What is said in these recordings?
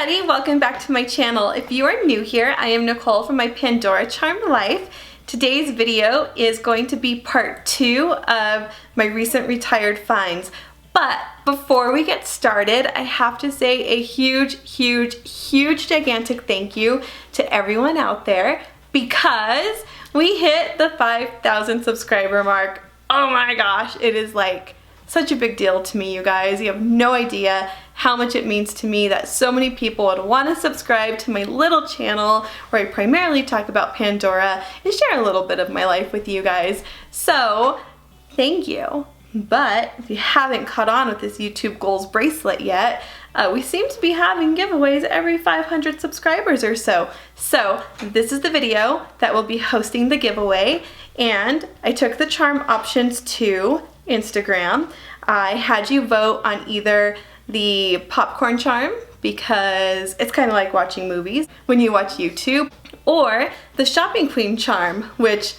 everybody, welcome back to my channel. If you are new here, I am Nicole from my Pandora Charmed Life. Today's video is going to be part 2 of my recent retired finds. But before we get started, I have to say a huge, gigantic thank you to everyone out there because we hit the 5,000 subscriber mark. Oh my gosh, it is like such a big deal to me, you guys. You have no idea how much it means to me that so many people would want to subscribe to my little channel where I primarily talk about Pandora and share a little bit of my life with you guys. So, thank you. But if you haven't caught on with this YouTube Goals bracelet yet, we seem to be having giveaways every 500 subscribers or so. So this is the video that will be hosting the giveaway, and I took the charm options to Instagram. I had you vote on either the popcorn charm, because it's kind of like watching movies when you watch YouTube, or the shopping queen charm, which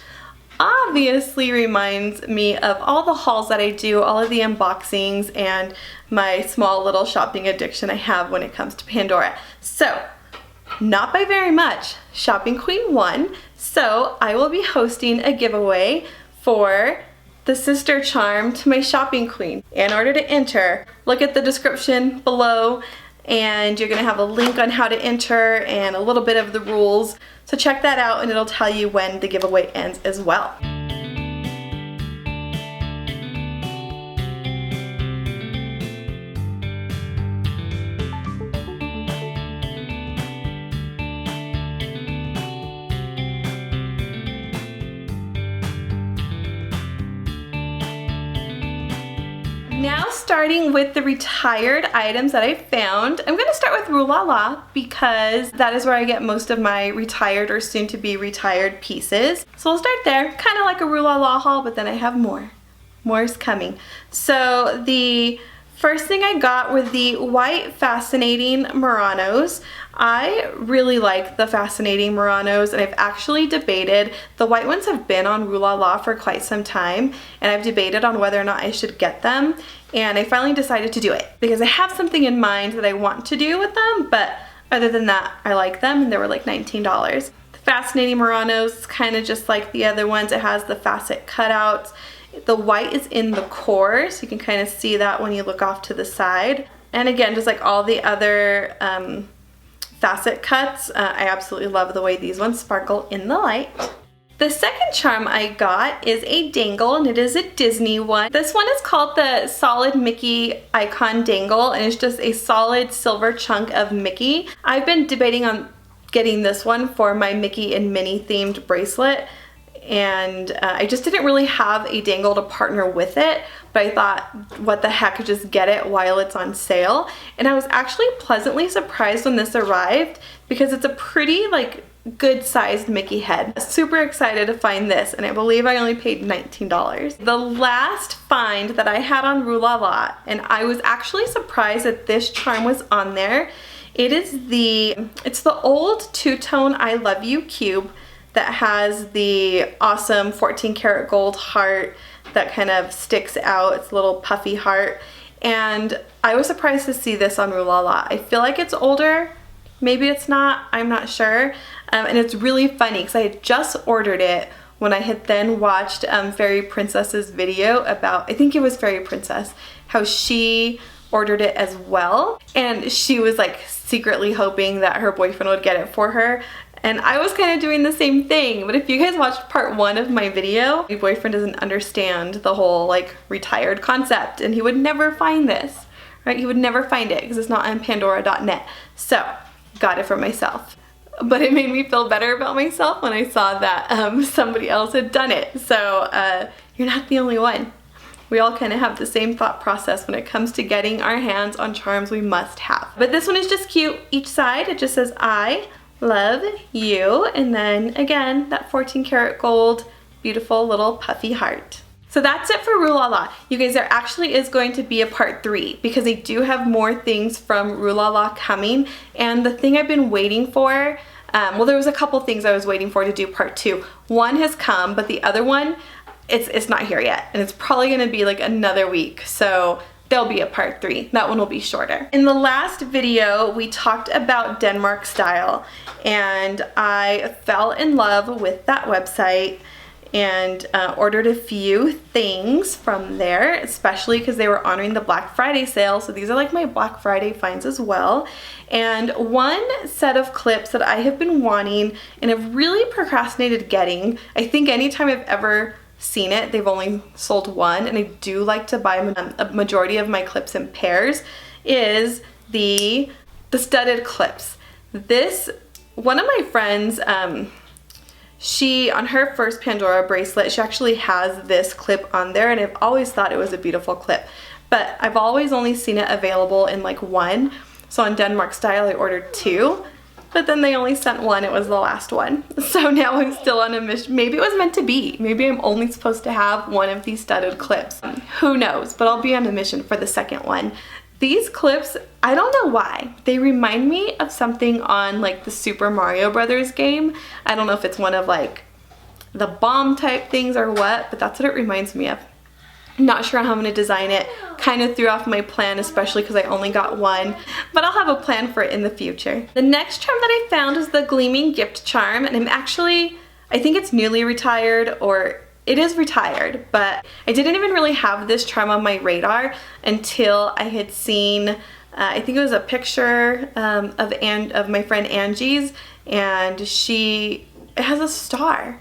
obviously reminds me of all the hauls that I do, all of the unboxings, and my small little shopping addiction I have when it comes to Pandora. So, not by very much, Shopping Queen won, so I will be hosting a giveaway for the sister charm to my Shopping Queen. In order to enter, look at the description below, and you're gonna have a link on how to enter and a little bit of the rules. So check that out and it'll tell you when the giveaway ends as well. Now starting with the retired items that I found, I'm going to start with Rue Lala because that is where I get most of my retired or soon to be retired pieces. So we'll start there, kind of like a Rue Lala haul, but then I have more. More is coming. So the first thing I got were the white Fascinating Muranos. I really like the Fascinating Muranos, and I've actually debated, the white ones have been on Rue Lala for quite some time, and I've debated on whether or not I should get them, and I finally decided to do it because I have something in mind that I want to do with them, but other than that, I like them, and they were like $19. The Fascinating Muranos is kind of just like the other ones. It has the facet cutouts. The white is in the core, so you can kind of see that when you look off to the side. And again, just like all the other facet cuts, I absolutely love the way these ones sparkle in the light. The second charm I got is a dangle, and it is a Disney one. This one is called the Solid Mickey Icon Dangle, and it's just a solid silver chunk of Mickey. I've been debating on getting this one for my Mickey and Minnie themed bracelet, and I just didn't really have a dangle to partner with it, but I thought, what the heck, just get it while it's on sale. And I was actually pleasantly surprised when this arrived because it's a pretty like good sized Mickey head. Super excited to find this, and I believe I only paid $19. The last find that I had on Rue Lala, and I was actually surprised that this charm was on there. It's the old two-tone I Love You cube that has the awesome 14 karat gold heart that kind of sticks out. It's a little puffy heart. And I was surprised to see this on Rue Lala. I feel like it's older. Maybe it's not. I'm not sure. And it's really funny because I had just ordered it when I had then watched Fairy Princess's video about, I think it was Fairy Princess, how she ordered it as well. And she was like secretly hoping that her boyfriend would get it for her. And I was kind of doing the same thing, but if you guys watched part 1 of my video, my boyfriend doesn't understand the whole like retired concept, and he would never find this, right? He would never find it because it's not on Pandora.net. So, got it for myself. But it made me feel better about myself when I saw that somebody else had done it. So, you're not the only one. We all kind of have the same thought process when it comes to getting our hands on charms we must have. But this one is just cute. Each side, it just says I love you, and then again that 14 karat gold beautiful little puffy heart. So that's it for Rue Lala. You guys, there actually is going to be a part 3 because I do have more things from Rue Lala coming, and the thing I've been waiting for, well, there was a couple things I was waiting for to do part 2. One has come, but the other one, it's not here yet, and it's probably gonna be like another week. So there'll be a part 3. That one will be shorter. In the last video, we talked about Denmark Style, and I fell in love with that website and ordered a few things from there, especially because they were honoring the Black Friday sale. So these are like my Black Friday finds as well. And one set of clips that I have been wanting and have really procrastinated getting, I think anytime I've ever seen it, they've only sold one, and I do like to buy a majority of my clips in pairs, is the studded clips. This, one of my friends, she, on her first Pandora bracelet, she actually has this clip on there, and I've always thought it was a beautiful clip, but I've always only seen it available in like one. So on Denmark Style I ordered 2, but then they only sent one. It was the last one. So now I'm still on a mission. Maybe it was meant to be. Maybe I'm only supposed to have one of these studded clips. Who knows, but I'll be on a mission for the second one. These clips, I don't know why, they remind me of something on like the Super Mario Brothers game. I don't know if it's one of like the bomb type things or what, but that's what it reminds me of. Not sure how I'm going to design it. Kind of threw off my plan, especially because I only got one, but I'll have a plan for it in the future. The next charm that I found is the Gleaming Gift Charm, and I think it's newly retired, or it is retired, but I didn't even really have this charm on my radar until I had seen, I think it was a picture of my friend Angie's, and it has a star.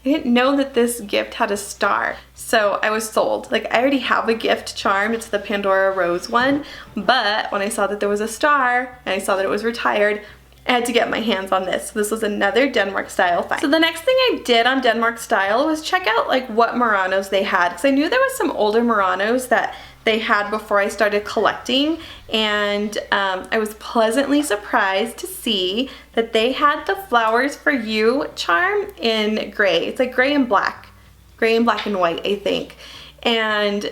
I didn't know that this gift had a star, so I was sold. Like, I already have a gift charm, it's the Pandora Rose one, but when I saw that there was a star and I saw that it was retired, I had to get my hands on this. This was another Denmark Style find. So the next thing I did on Denmark Style was check out like what Muranos they had, because I knew there was some older Muranos that they had before I started collecting, and I was pleasantly surprised to see that they had the Flowers for You charm in gray. It's like gray and black and white, I think. And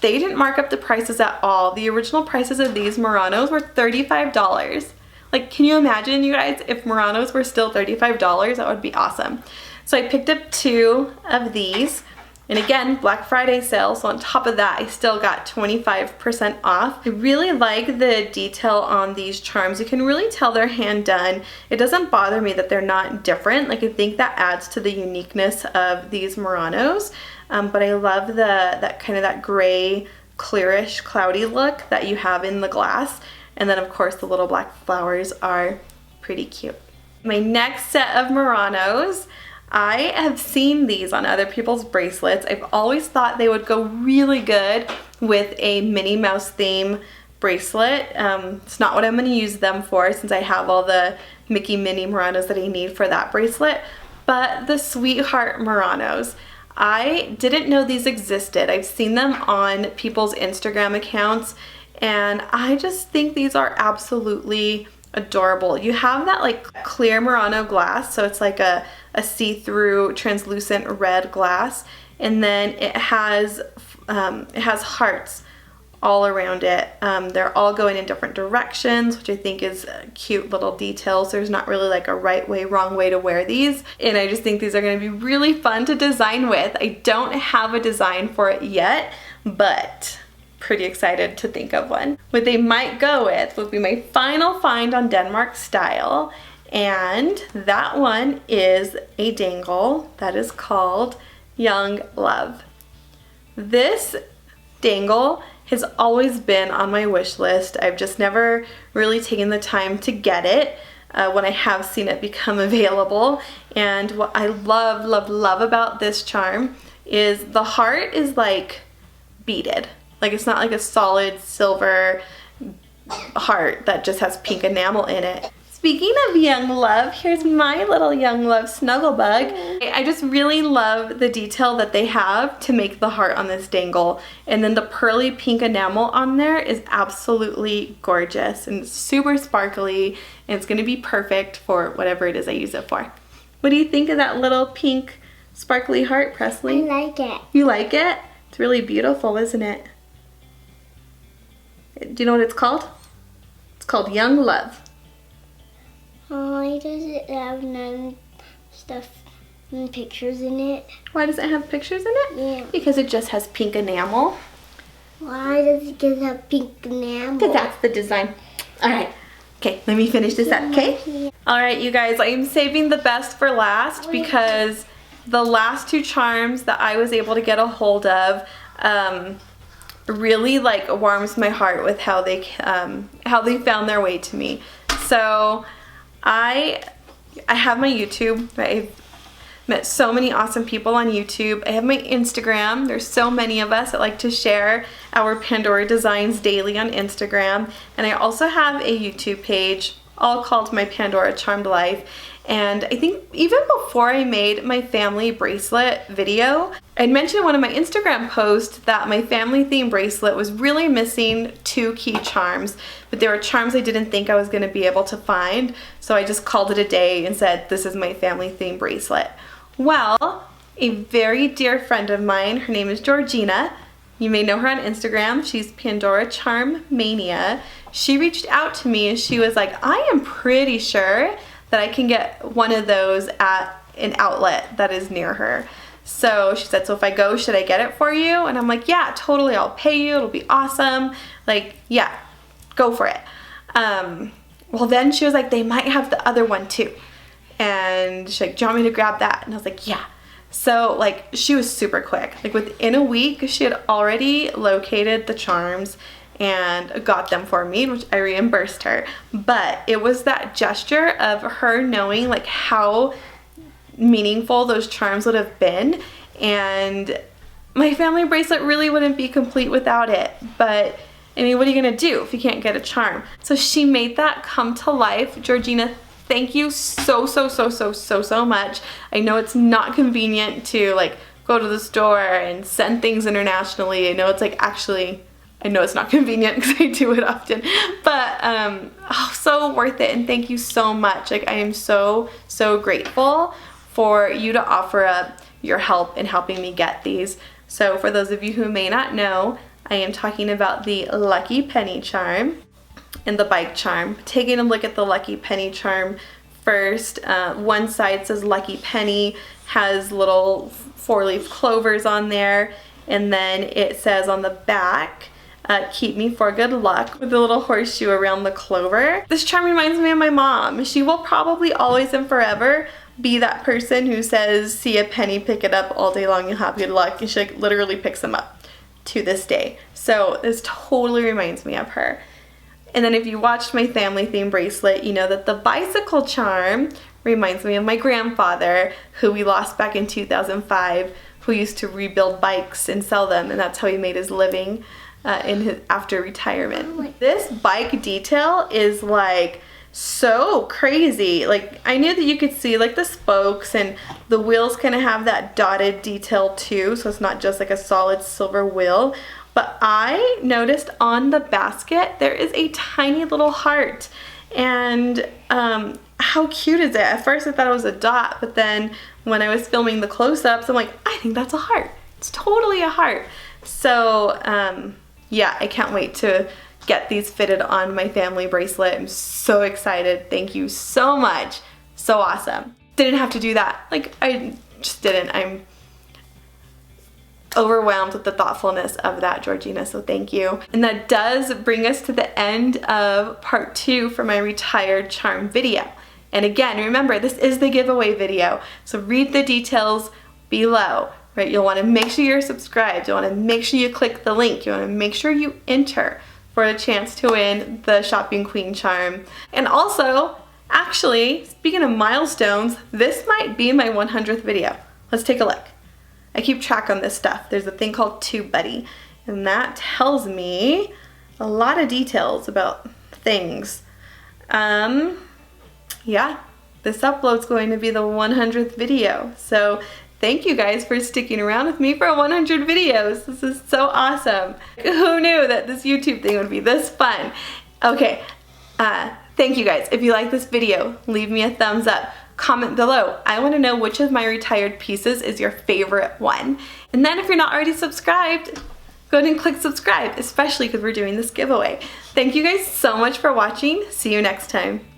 they didn't mark up the prices at all. The original prices of these Muranos were $35. Like, can you imagine, you guys, if Muranos were still $35? That would be awesome. So I picked up 2 of these. And again, Black Friday sale, so on top of that, I still got 25% off. I really like the detail on these charms. You can really tell they're hand done. It doesn't bother me that they're not different. Like, I think that adds to the uniqueness of these Muranos. But I love that gray, clearish, cloudy look that you have in the glass. And then of course the little black flowers are pretty cute. My next set of Muranos, I have seen these on other people's bracelets. I've always thought they would go really good with a Minnie Mouse theme bracelet. It's not what I'm going to use them for, since I have all the Mickey Minnie Muranos that I need for that bracelet. But the Sweetheart Muranos, I didn't know these existed. I've seen them on people's Instagram accounts, and I just think these are absolutely adorable. You have that like clear Murano glass, so it's like a see-through translucent red glass, and then it has hearts all around it. They're all going in different directions, which I think is cute little details. There's not really like a right way, wrong way to wear these, and I just think these are going to be really fun to design with. I don't have a design for it yet, but pretty excited to think of one. What they might go with would be my final find on Denmark Style, and that one is a dangle that is called Young Love. This dangle has always been on my wish list. I've just never really taken the time to get it when I have seen it become available. And what I love, love, love about this charm is the heart is like beaded. Like, it's not like a solid silver heart that just has pink enamel in it. Speaking of Young Love, here's my little Young Love snuggle bug. I just really love the detail that they have to make the heart on this dangle. And then the pearly pink enamel on there is absolutely gorgeous and super sparkly, and it's gonna be perfect for whatever it is I use it for. What do you think of that little pink sparkly heart, Presley? I like it. You like it? It's really beautiful, isn't it? Do you know what it's called? It's called Young Love. Why does it have none stuff and pictures in it? Why does it have pictures in it? Yeah. Because it just has pink enamel. Why does it get a pink enamel? Because that's the design. All right. Okay, let me finish this up, okay? All right, you guys, I'm saving the best for last because the last two charms that I was able to get a hold of really like warms my heart with how they found their way to me. So I have my YouTube. I've met so many awesome people on YouTube. I have my Instagram. There's so many of us that like to share our Pandora designs daily on Instagram. And I also have a YouTube page, all called My Pandora Charmed Life. And I think even before I made my family bracelet video, I'd mentioned in one of my Instagram posts that my family theme bracelet was really missing 2 key charms, but there were charms I didn't think I was going to be able to find, so I just called it a day and said, this is my family theme bracelet. Well, a very dear friend of mine, her name is Georgina. You may know her on Instagram. She's Pandora Charm Mania. She reached out to me and she was like, I am pretty sure that I can get one of those at an outlet that is near her. So she said, so if I go, should I get it for you? And I'm like, yeah, totally, I'll pay you, it'll be awesome. Like, yeah, go for it. Well, then she was like, they might have the other one too. And she's like, do you want me to grab that? And I was like, yeah. So like, she was super quick. Like within a week, she had already located the charms and got them for me, which I reimbursed her. But it was that gesture of her knowing like how meaningful those charms would have been, and my family bracelet really wouldn't be complete without it. But I mean, what are you gonna do if you can't get a charm? So she made that come to life. Georgina, thank you so much. I know it's not convenient to like go to the store and send things internationally. I know it's like I know it's not convenient because I do it often, but oh, so worth it, and thank you so much. Like I am so grateful for you to offer up your help in helping me get these. So for those of you who may not know, I am talking about the Lucky Penny charm and the bike charm. Taking a look at the Lucky Penny charm first, one side says Lucky Penny, has little 4-leaf clovers on there, and then it says on the back, keep me for good luck, with a little horseshoe around the clover. This charm reminds me of my mom. She will probably always and forever be that person who says, see a penny, pick it up all day long, you'll have good luck, and she like literally picks them up to this day. So this totally reminds me of her. And then if you watched my family theme bracelet, you know that the bicycle charm reminds me of my grandfather, who we lost back in 2005, who used to rebuild bikes and sell them, and that's how he made his living after retirement. This bike detail is like so crazy. Like I knew that you could see like the spokes, and the wheels kind of have that dotted detail too, so it's not just like a solid silver wheel. But I noticed on the basket there is a tiny little heart, and how cute is it? At first I thought it was a dot, but then when I was filming the close-ups, I'm like, I think that's a heart. It's totally a heart. So yeah, I can't wait to get these fitted on my family bracelet. I'm so excited. Thank you so much. So awesome. Didn't have to do that. Like I just didn't. I'm overwhelmed with the thoughtfulness of that, Georgina, so thank you. And that does bring us to the end of part 2 for my retired charm video. And again, remember, this is the giveaway video, so read the details below, right? You'll want to make sure you're subscribed. You'll want to make sure you click the link. You want to make sure you enter for a chance to win the Shopping Queen charm. And also, actually, speaking of milestones, this might be my 100th video. Let's take a look. I keep track on this stuff. There's a thing called TubeBuddy, and that tells me a lot of details about things. Yeah, this upload's going to be the 100th video. So thank you guys for sticking around with me for 100 videos. This is so awesome. Who knew that this YouTube thing would be this fun? Okay, thank you guys. If you like this video, leave me a thumbs up. Comment below. I want to know which of my retired pieces is your favorite one. And then if you're not already subscribed, go ahead and click subscribe, especially because we're doing this giveaway. Thank you guys so much for watching. See you next time.